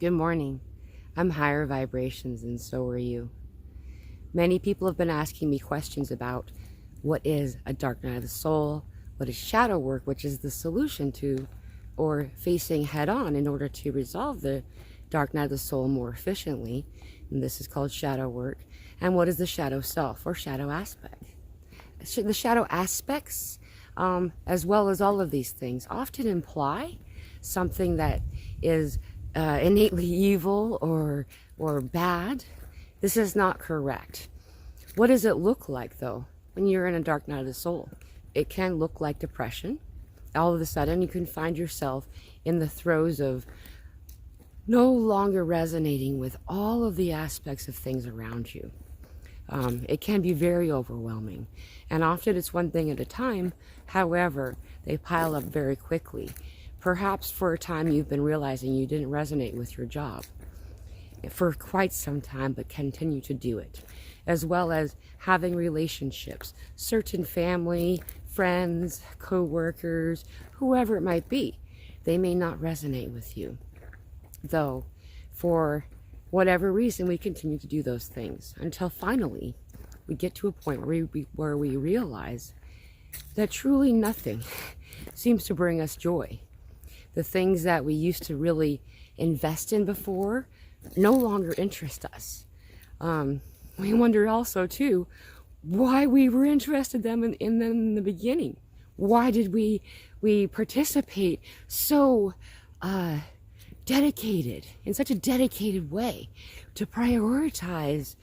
Good morning. I'm higher vibrations and so are you. Many people have been asking me questions about what is a dark night of the soul, what is shadow work, which is the solution to or facing head on in order to resolve the dark night of the soul more efficiently. And this is called shadow work. And what is the shadow self or shadow aspect? The shadow aspects, as well as all of these things, often imply something that is innately evil or bad. This is not correct. What does it look like though when you're in a dark night of the soul? It can look like depression. All of a sudden you can find yourself in the throes of no longer resonating with all of the aspects of things around you. It can be very overwhelming, and often it's one thing at a time. However, they pile up very quickly. Perhaps for a time you've been realizing you didn't resonate with your job for quite some time, but continue to do it, as well as having relationships, certain family, friends, co-workers, whoever it might be. They may not resonate with you, though for whatever reason we continue to do those things until finally we get to a point where we realize that truly nothing seems to bring us joy. The things that we used to really invest in before no longer interest us. We wonder also too why we were interested in them in the beginning. Why did we participate so dedicated, in such a dedicated way, to prioritize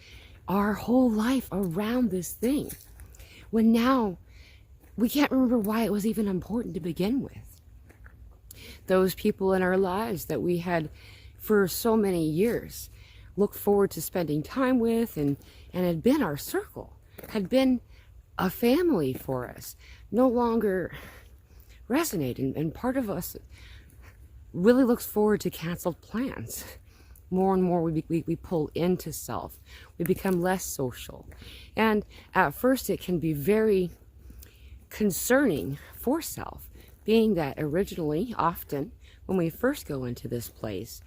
our whole life around this thing, when now we can't remember why it was even important to begin with. Those people in our lives that we had for so many years looked forward to spending time with and had been our circle, had been a family for us, no longer resonate, and part of us really looks forward to canceled plans. More and more we pull into self. We become less social. And at first it can be very concerning for self, being that originally, often, when we first go into this place,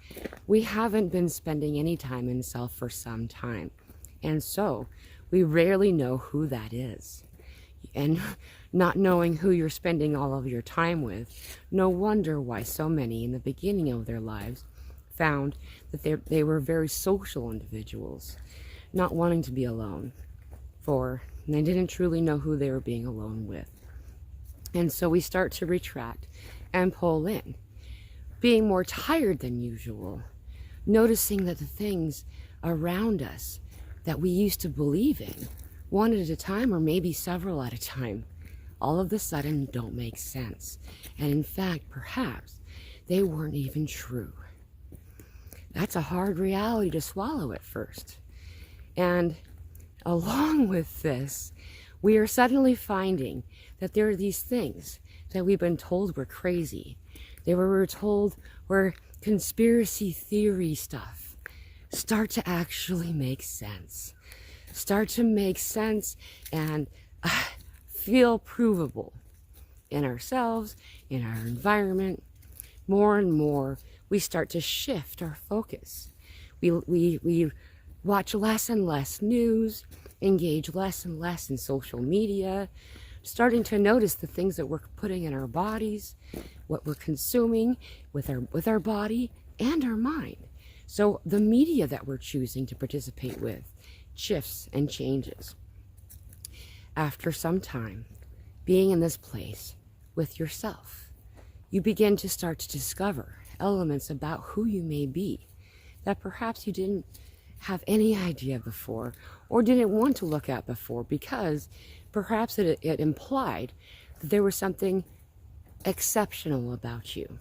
we haven't been spending any time in self for some time. And so we rarely know who that is. And not knowing who you're spending all of your time with, no wonder why so many in the beginning of their lives found that they were very social individuals, not wanting to be alone, and they didn't truly know who they were being alone with. And so we start to retract and pull in, being more tired than usual, noticing that the things around us that we used to believe in, one at a time or maybe several at a time, all of a sudden don't make sense. And in fact, perhaps they weren't even true. That's a hard reality to swallow at first. And along with this, we are suddenly finding that there are these things that we've been told were crazy. We were told were conspiracy theory stuff, start to actually make sense. Start to make sense and feel provable in ourselves, in our environment. More and more, we start to shift our focus. We watch less and less news, engage less and less in social media, starting to notice the things that we're putting in our bodies, what we're consuming with our body and our mind. So the media that we're choosing to participate with shifts and changes. After some time being in this place with yourself, you begin to start to discover elements about who you may be that perhaps you didn't have any idea before or didn't want to look at before, because perhaps it implied that there was something exceptional about you.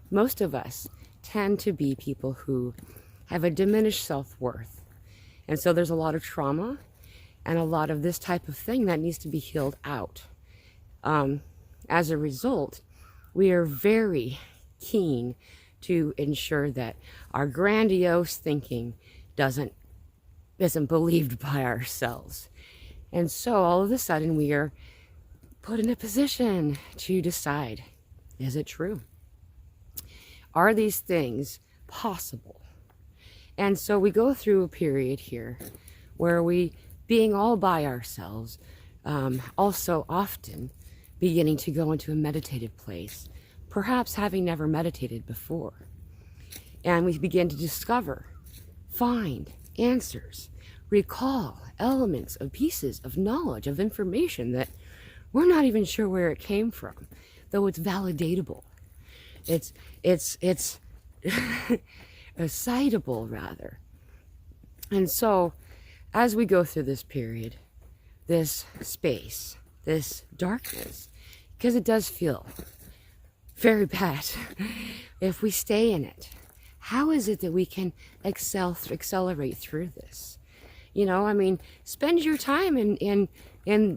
Most of us tend to be people who have a diminished self-worth. And so there's a lot of trauma and a lot of this type of thing that needs to be healed out. As a result, we are very keen to ensure that our grandiose thinking isn't believed by ourselves. And so all of a sudden we are put in a position to decide, is it true? Are these things possible? And so we go through a period here where we, being all by ourselves, also often beginning to go into a meditative place, perhaps having never meditated before. And we begin to discover, find answers, recall elements of pieces of knowledge, of information that we're not even sure where it came from, though it's validatable. It's citable, rather. And so, as we go through this period, this space, this darkness, because it does feel very bad if we stay in it, how is it that we can accelerate through this? You know, I mean, spend your time in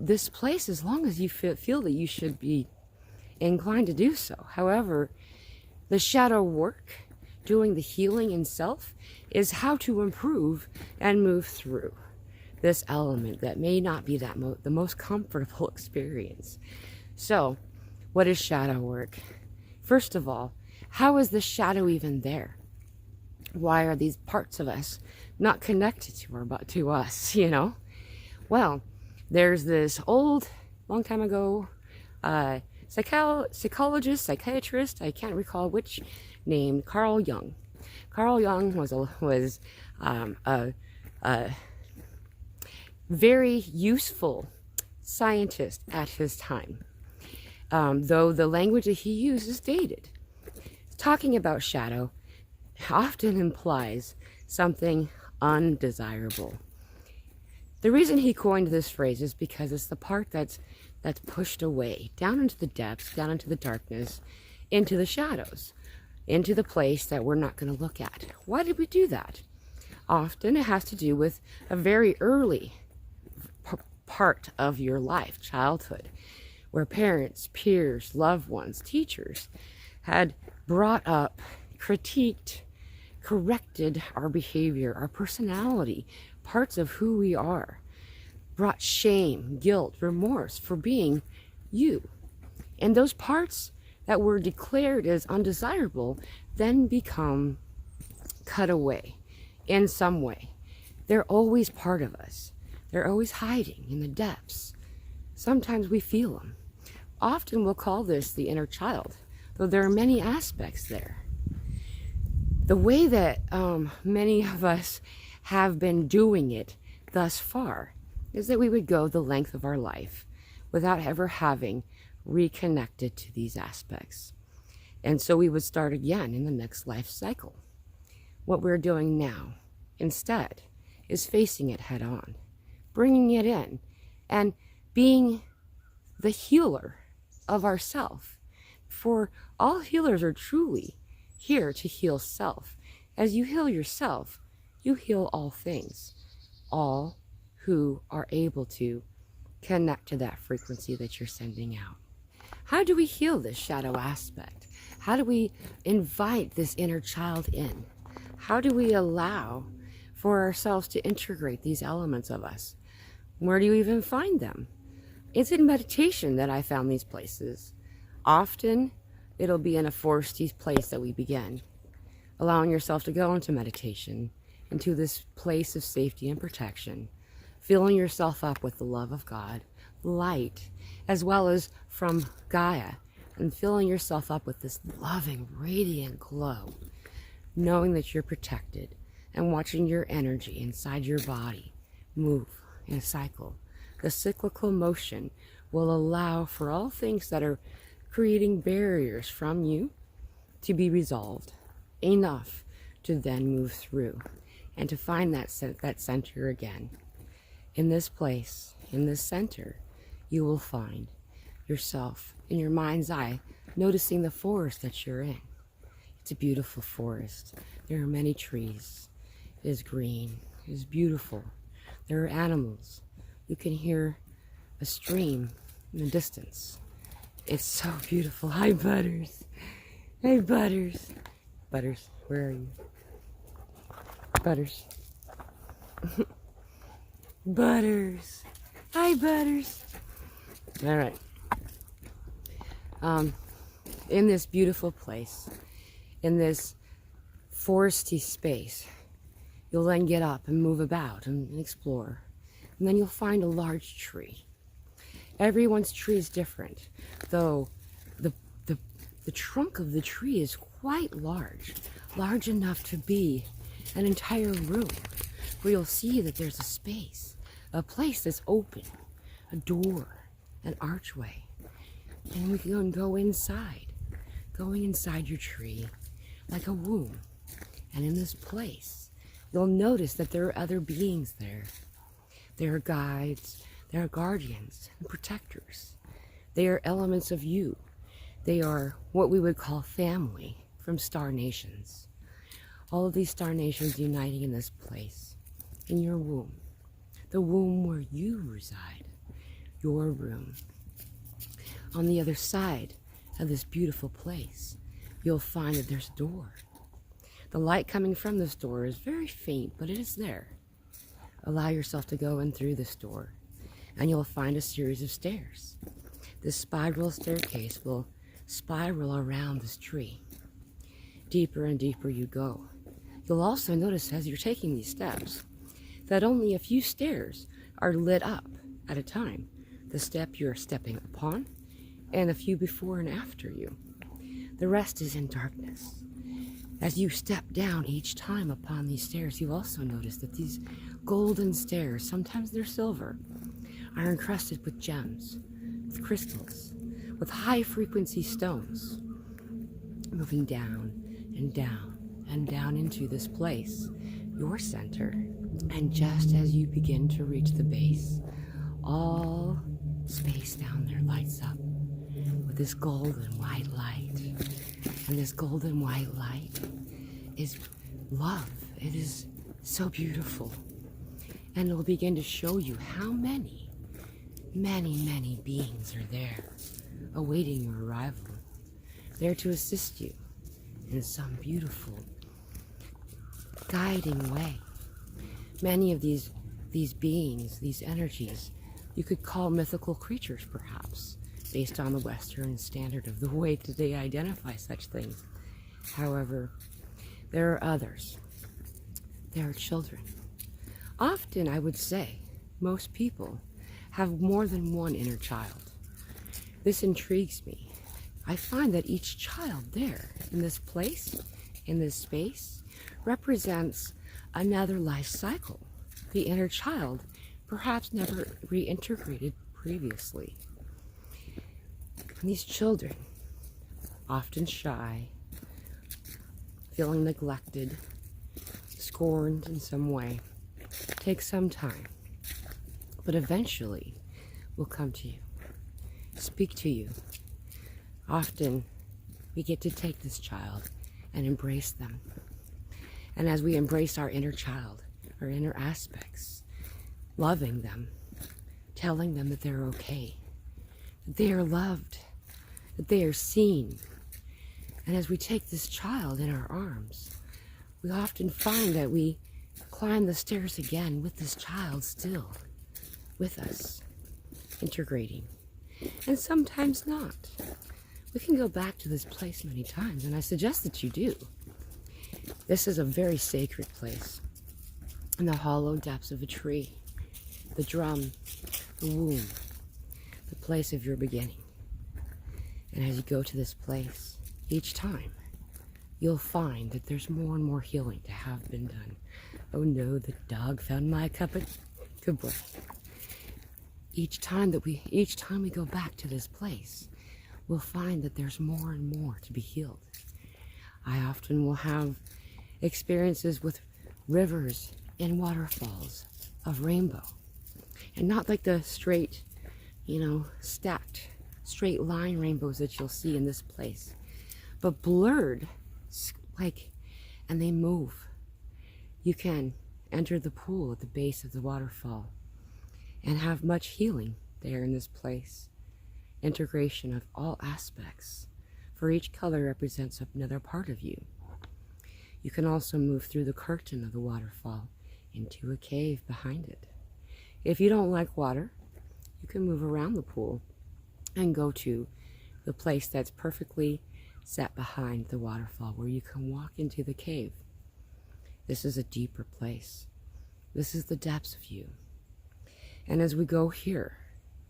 this place as long as you feel that you should be inclined to do so. However, the shadow work, doing the healing in self, is how to improve and move through this element that may not be the most comfortable experience. So, what is shadow work? First of all, how is the shadow even there? Why are these parts of us not connected to us, you know? Well, there's this long time ago, psychologist, psychiatrist, I can't recall which name, Carl Jung. Carl Jung was a very useful scientist at his time, though the language that he used is dated. Talking about shadow often implies something undesirable. The reason he coined this phrase is because it's the part that's pushed away, down into the depths, down into the darkness, into the shadows, into the place that we're not going to look at. Why did we do that? Often it has to do with a very early part of your life, childhood, where parents, peers, loved ones, teachers had brought up, critiqued, corrected our behavior, our personality, parts of who we are, brought shame, guilt, remorse for being you. And those parts that were declared as undesirable then become cut away in some way. They're always part of us. They're always hiding in the depths. Sometimes we feel them. Often we'll call this the inner child, though there are many aspects there. The way that many of us have been doing it thus far is that we would go the length of our life without ever having reconnected to these aspects. And so we would start again in the next life cycle. What we're doing now, instead, is facing it head on, bringing it in, and being the healer of ourself. For all healers are truly here to heal self. As you heal yourself, you heal all things, all who are able to connect to that frequency that you're sending out. How do we heal this shadow aspect? How do we invite this inner child in? How do we allow for ourselves to integrate these elements of us? Where do you even find them? It's in meditation that I found these places. Often, it'll be in a foresty place that we begin. Allowing yourself to go into meditation, into this place of safety and protection, filling yourself up with the love of God, light, as well as from Gaia, and filling yourself up with this loving, radiant glow, knowing that you're protected, and watching your energy inside your body move in a cycle. The cyclical motion will allow for all things that are creating barriers from you to be resolved enough to then move through and to find that center again. In this place, in this center, you will find yourself in your mind's eye, noticing the forest that you're in. It's a beautiful forest. There are many trees. It is green. It is beautiful. There are animals. You can hear a stream in the distance. It's so beautiful. Hi, Butters. Hey, Butters. Butters, where are you? Butters. Butters. Hi, Butters. All right. In this beautiful place, in this foresty space, You'll then get up and move about and explore. And then you'll find a large tree. Everyone's tree is different, though the trunk of the tree is quite large enough to be an entire room, where you'll see that there's a space, a place that's open, a door, an archway. And we can go inside, going inside your tree like a womb. And in this place, you'll notice that there are other beings there. There are guides, there are guardians and protectors. They are elements of you. They are what we would call family from star nations. All of these star nations uniting in this place, in your womb. The womb where you reside, your room. On the other side of this beautiful place, you'll find that there's a door. The light coming from this door is very faint, but it is there. Allow yourself to go in through this door, and you'll find a series of stairs. This spiral staircase will spiral around this tree. Deeper and deeper you go. You'll also notice as you're taking these steps that only a few stairs are lit up at a time. The step you're stepping upon, and a few before and after you. The rest is in darkness. As you step down each time upon these stairs, you also notice that these golden stairs, sometimes they're silver, are encrusted with gems, with crystals, with high-frequency stones, moving down and down and down into this place, your center. And just as you begin to reach the base, all space down there lights up with this golden white light. And this golden white light is love. It is so beautiful. And it will begin to show you how many beings are there, awaiting your arrival, there to assist you in some beautiful, guiding way. Many of these beings, these energies, you could call mythical creatures, perhaps, based on the Western standard of the way that they identify such things. However, there are others. There are children. Often, I would say, most people have more than one inner child. This intrigues me. I find that each child there, in this place, in this space, represents another life cycle. The inner child perhaps never reintegrated previously. And these children, often shy, feeling neglected, scorned in some way, take some time, but eventually will come to you, speak to you. Often we get to take this child and embrace them. And as we embrace our inner child, our inner aspects, loving them, telling them that they're okay, that they are loved, that they are seen. And as we take this child in our arms, we often find that we climb the stairs again with this child still with us, integrating. And sometimes not. We can go back to this place many times, and I suggest that you do. This is a very sacred place. In the hollow depths of a tree, the drum, the womb, the place of your beginning. And as you go to this place, each time, you'll find that there's more and more healing to have been done. Oh no, the dog found my cup of... Good boy. Each time we go back to this place, we'll find that there's more and more to be healed. I often will have experiences with rivers and waterfalls of rainbow. And not like the straight, stacked, straight line rainbows that you'll see in this place, but blurred, and they move. You can enter the pool at the base of the waterfall and have much healing there in this place. Integration of all aspects, for each color represents another part of you. You can also move through the curtain of the waterfall into a cave behind it. If you don't like water, you can move around the pool and go to the place that's perfectly set behind the waterfall, where you can walk into the cave. This is a deeper place. This is the depths of you. And as we go here,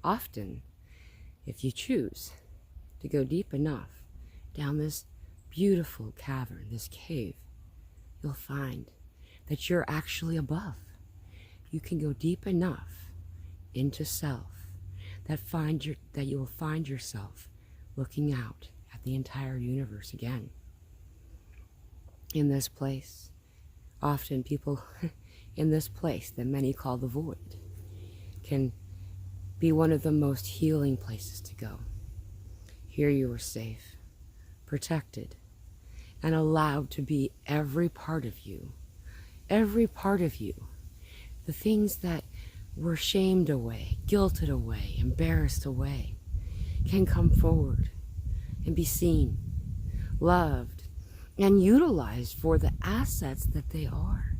often, if you choose to go deep enough down this beautiful cavern, this cave, you'll find that you're actually above. You can go deep enough into self that you will find yourself looking out at the entire universe again. In this place, often people in this place that many call the void can be one of the most healing places to go. Here you are safe, protected, and allowed to be every part of you. Every part of you. The things that were shamed away, guilted away, embarrassed away, can come forward and be seen, loved, and utilized for the assets that they are.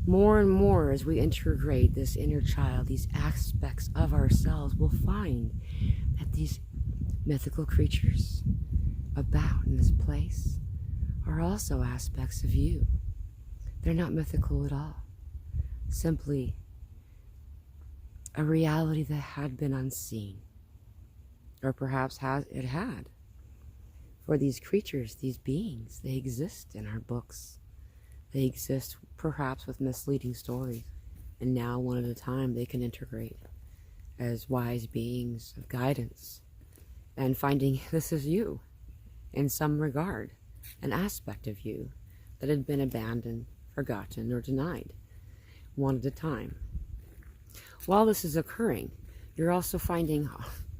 More and more as we integrate this inner child, these aspects of ourselves, we'll find that these mythical creatures about in this place are also aspects of you. They're not mythical at all. Simply a reality that had been unseen. Or perhaps it had. For these creatures, these beings, they exist in our books. They exist perhaps with misleading stories. And now, one at a time, they can integrate as wise beings of guidance. And finding this is you, in some regard, an aspect of you that had been abandoned, forgotten, or denied, one at a time. While this is occurring, you're also finding,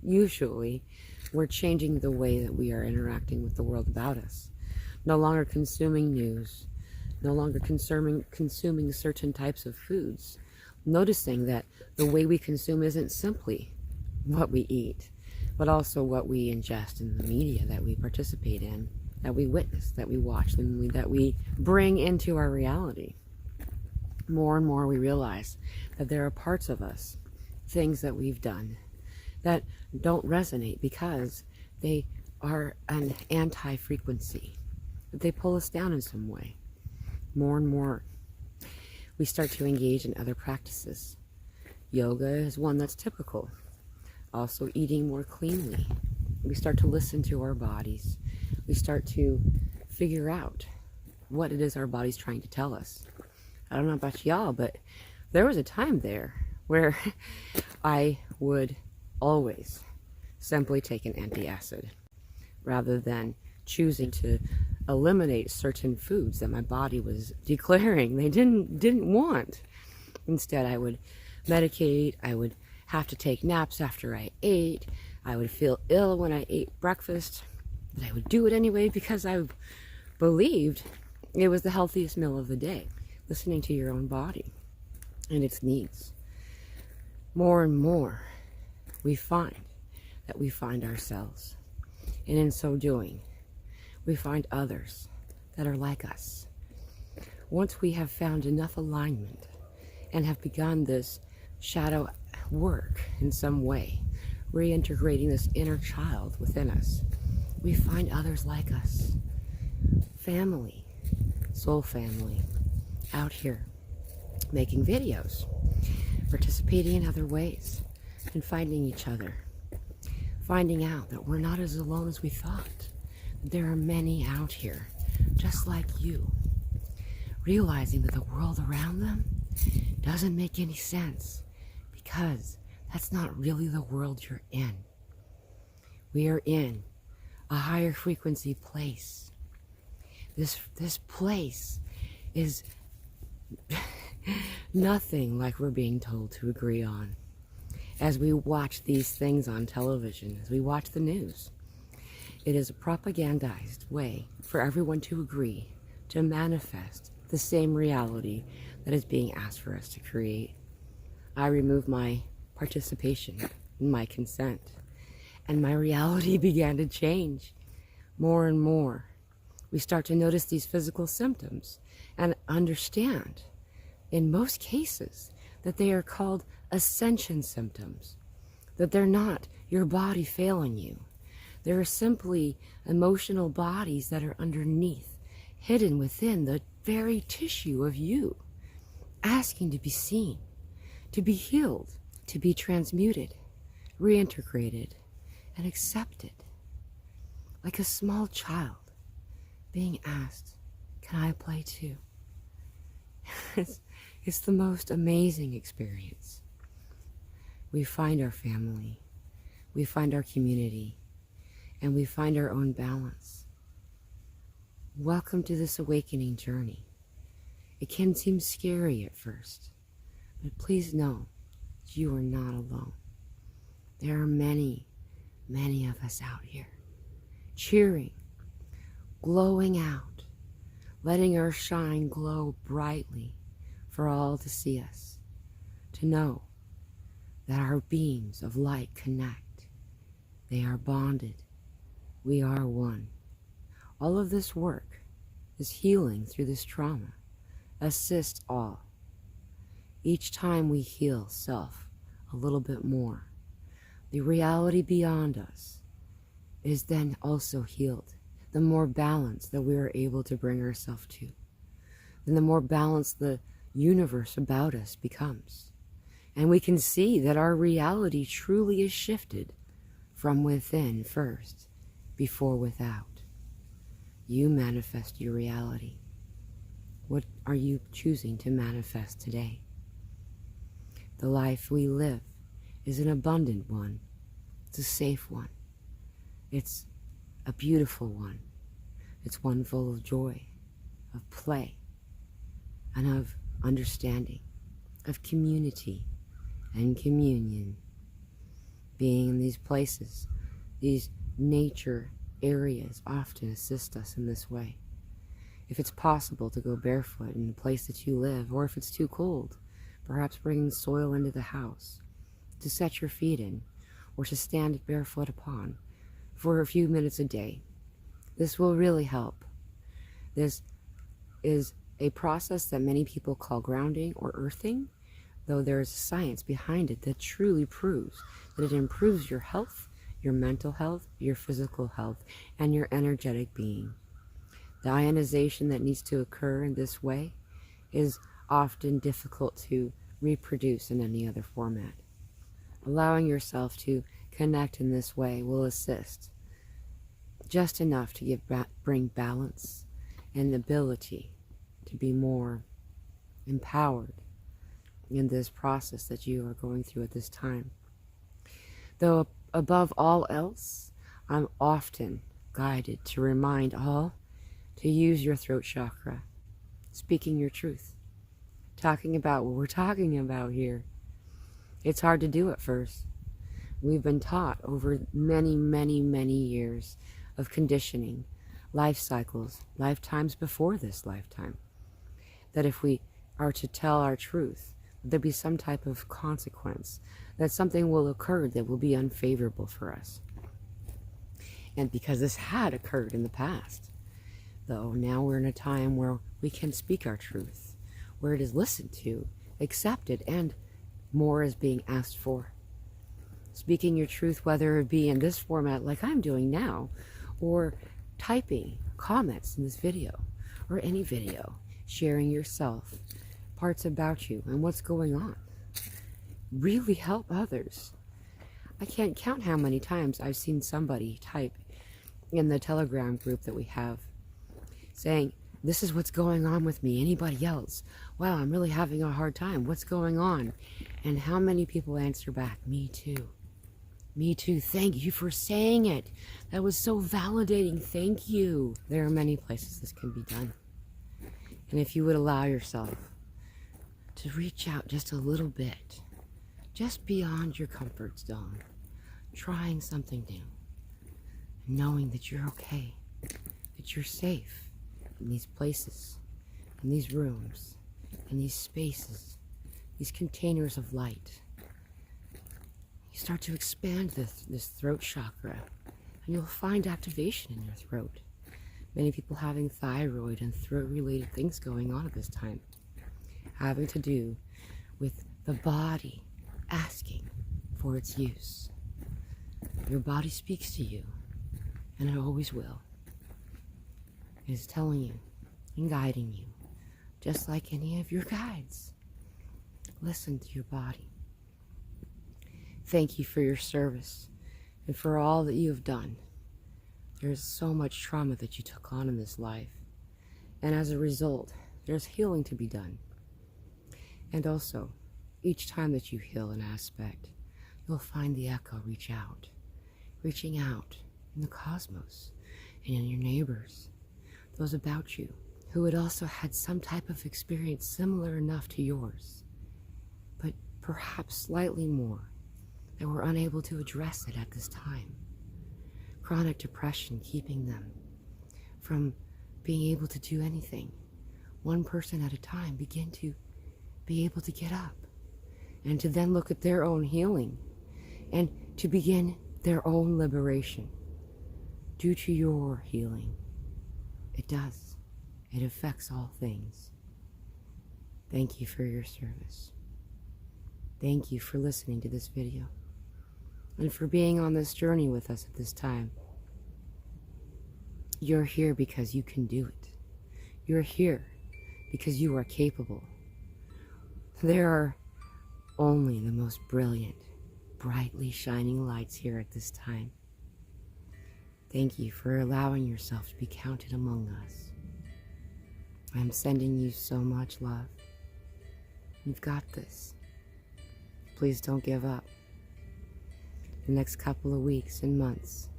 usually, we're changing the way that we are interacting with the world about us. No longer consuming news, no longer consuming certain types of foods. Noticing that the way we consume isn't simply what we eat, but also what we ingest in the media that we participate in, that we witness, that we watch, and that we bring into our reality. More and more we realize that there are parts of us, things that we've done, that don't resonate because they are an anti-frequency, that they pull us down in some way. More and more we start to engage in other practices. Yoga is one that's typical. Also eating more cleanly. We start to listen to our bodies. We start to figure out what it is our body's trying to tell us. I don't know about y'all, but there was a time there where I would always simply take an antacid rather than choosing to eliminate certain foods that my body was declaring they didn't want. Instead, I would medicate. I would have to take naps after I ate. I would feel ill when I ate breakfast, but I would do it anyway because I believed it was the healthiest meal of the day. Listening to your own body and its needs. More and more, we find that we find ourselves. And in so doing, we find others that are like us. Once we have found enough alignment and have begun this shadow work in some way, reintegrating this inner child within us, we find others like us. Family, soul family, out here making videos, participating in other ways, and finding each other. Finding out that we're not as alone as we thought. There are many out here, just like you. Realizing that the world around them doesn't make any sense because that's not really the world you're in. We are in a higher frequency place. This place is nothing like we're being told to agree on. As we watch these things on television, as we watch the news, it is a propagandized way for everyone to agree to manifest the same reality that is being asked for us to create. I remove my participation, my consent, and my reality began to change more and more. We start to notice these physical symptoms and understand, in most cases, that they are called Ascension symptoms, that they're not your body failing you. There are simply emotional bodies that are underneath, hidden within the very tissue of you, asking to be seen, to be healed, to be transmuted, reintegrated, and accepted. Like a small child being asked, can I play too? It's the most amazing experience. We find our family, we find our community, and we find our own balance. Welcome to this awakening journey. It can seem scary at first, but please know that you are not alone. There are many, many of us out here, cheering, glowing out, letting our shine glow brightly for all to see us, to know that our beams of light connect. They are bonded. We are one. All of this work, this healing through this trauma, assists all. Each time we heal self a little bit more, the reality beyond us is then also healed. The more balance that we are able to bring ourselves to, then the more balanced the universe about us becomes. And we can see that our reality truly is shifted from within first, before without. You manifest your reality. What are you choosing to manifest today? The life we live is an abundant one. It's a safe one. It's a beautiful one. It's one full of joy, of play, and of understanding, of community and communion. Being in these places, these nature areas often assist us in this way. If it's possible to go barefoot in the place that you live, or if it's too cold, perhaps bringing soil into the house to set your feet in, or to stand barefoot upon for a few minutes a day. This will really help. This is a process that many people call grounding or earthing, though there is science behind it that truly proves that it improves your health, your mental health, your physical health, and your energetic being. The ionization that needs to occur in this way is often difficult to reproduce in any other format. Allowing yourself to connect in this way will assist just enough to bring balance and ability to be more empowered in this process that you are going through at this time. Though above all else, I'm often guided to remind all to use your throat chakra, speaking your truth, talking about what we're talking about here. It's hard to do at first. We've been taught over many, many, many years of conditioning, life cycles, lifetimes before this lifetime, that if we are to tell our truth, there'll be some type of consequence, that something will occur that will be unfavorable for us. And because this had occurred in the past, though now we're in a time where we can speak our truth, where it is listened to, accepted, and more is being asked for. Speaking your truth, whether it be in this format like I'm doing now, or typing comments in this video, or any video, sharing yourself, parts about you and what's going on. Really help others. I can't count how many times I've seen somebody type in the Telegram group that we have, saying, this is what's going on with me. Anybody else? Wow, I'm really having a hard time. What's going on? And how many people answer back, me too. Me too. Thank you for saying it. That was so validating. Thank you. There are many places this can be done. And if you would allow yourself to reach out just a little bit, just beyond your comfort zone, trying something new, knowing that you're okay, that you're safe in these places, in these rooms, in these spaces, these containers of light. You start to expand this throat chakra, and you'll find activation in your throat. Many people having thyroid and throat-related things going on at this time, having to do with the body asking for its use. Your body speaks to you, and it always will. It is telling you and guiding you just like any of your guides. Listen to your body. Thank you for your service and for all that you have done. There's so much trauma that you took on in this life, and as a result, there's healing to be done. And also, each time that you heal an aspect, you'll find the echo reaching out in the cosmos and in your neighbors, those about you who had also had some type of experience similar enough to yours, but perhaps slightly more, that were unable to address it at this time. Chronic depression keeping them from being able to do anything. One person at a time begin to be able to get up and to then look at their own healing and to begin their own liberation due to your healing. It does. It affects all things. Thank you for your service. Thank you for listening to this video and for being on this journey with us at this time. You're here because you can do it. You're here because you are capable. There are only the most brilliant, brightly shining lights here at this time. Thank you for allowing yourself to be counted among us. I'm sending you so much love. You've got this. Please don't give up. The next couple of weeks and months,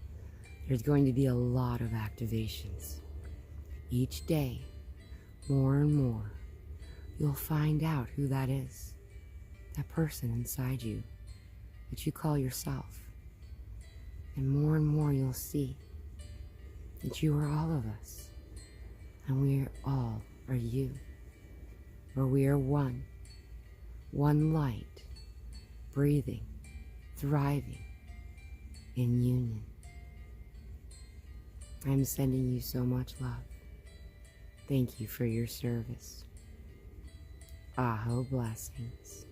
there's going to be a lot of activations. Each day, more and more, you'll find out who that is, that person inside you that you call yourself. And more you'll see that you are all of us, and we all are you, or we are one light, breathing, thriving in union. I'm sending you so much love. Thank you for your service. Aho blessings.